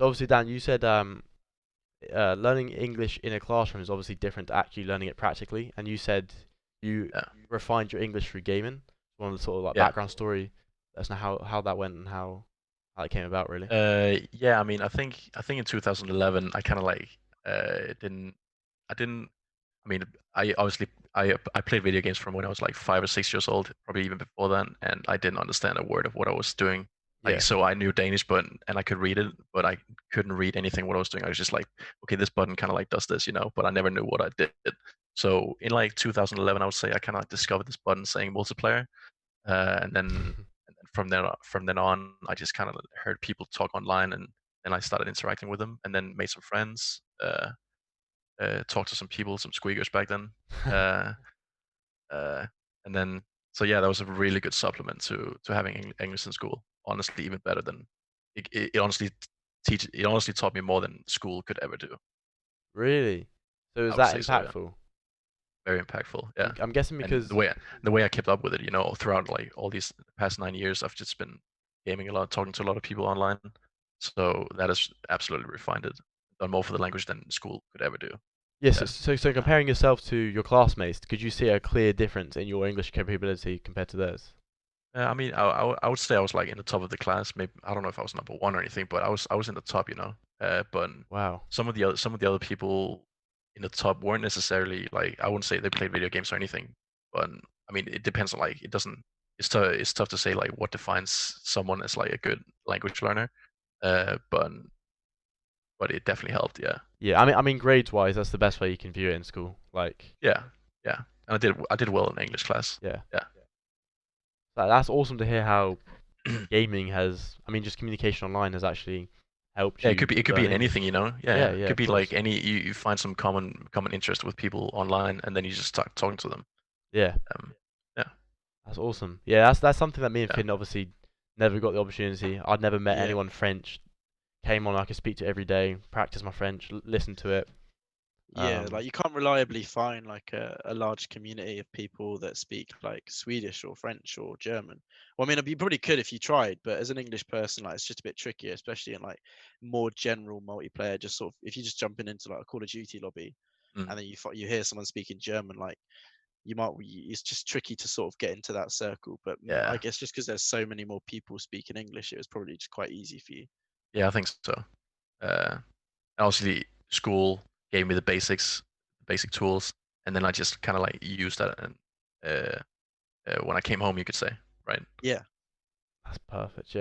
So obviously, Dan, you said learning English in a classroom is obviously different to actually learning it practically, and you said you Yeah, refined your English through gaming. One of the sort of like yeah. background story. That's not how that went and how it came about, really. Yeah. I mean, I think in 2011, I kind of like didn't. I didn't. I mean, I obviously I played video games from when I was like 5 or 6 years old, probably even before then, and I didn't understand a word of what I was doing. Like, Yeah. so I knew Danish, but and I could read it, but I couldn't read anything what I was doing. I was just like, okay, this button kind of like does this, but I never knew what I did. So in like 2011, I would say I kind of like discovered this button saying multiplayer, and then from then on, I just kind of heard people talk online, and then I started interacting with them, and then made some friends. Talked to some people, some squeakers back then. Uh, uh, and then so yeah, that was a really good supplement to having English in school. Honestly, even better than it honestly it honestly taught me more than school could ever do. Really? So is I would that say so, yeah. impactful? Very impactful, I'm yeah. I'm guessing And the because way the way I kept up with it, throughout like all these past 9 years, I've just been gaming a lot, talking to a lot of people online. So that has absolutely refined it. Done more for the language than school could ever do. yes. So, Yeah. so comparing yourself to your classmates, could you see a clear difference in your English capability compared to theirs? I mean, I would say I was like in the top of the class. Maybe I don't know if I was number one or anything, but I was in the top. But Wow. some of the other people in the top weren't necessarily like I wouldn't say they played video games or anything. But I mean, it depends on like it doesn't. It's tough to say like what defines someone as like a good language learner. But it definitely helped. Yeah, Yeah. I mean, grades wise, that's the best way you can view it in school. Like, yeah, yeah. And I did well in English class. yeah. Yeah. That's awesome to hear how gaming has, I mean, just communication online has actually helped Yeah, it could you be it could be learn in anything, English. Yeah, Yeah, yeah. It yeah, could of be like course. you find some common interest with people online, and then you just start talking to them. Yeah, Yeah, that's awesome. Yeah, that's something that me and yeah, Finn obviously never got the opportunity. I'd never met Yeah, anyone French. Came on, I could speak to every day, practice my French, listen to it. yeah. Um, Like you can't reliably find like a large community of people that speak like Swedish or French or German. Well, I mean, you probably could if you tried, but as an English person, like it's just a bit trickier, especially in like more general multiplayer. Just sort of if you just jumping into like a Call of Duty lobby mm, and then you hear someone speaking German, like it's just tricky to sort of get into that circle. But I yeah, guess just because there's so many more people speaking English, it was probably just quite easy for you. yeah. I think so. And obviously, school gave me the basic tools, and then I just kind of like used that, and when I came home, you could say, right? that's perfect.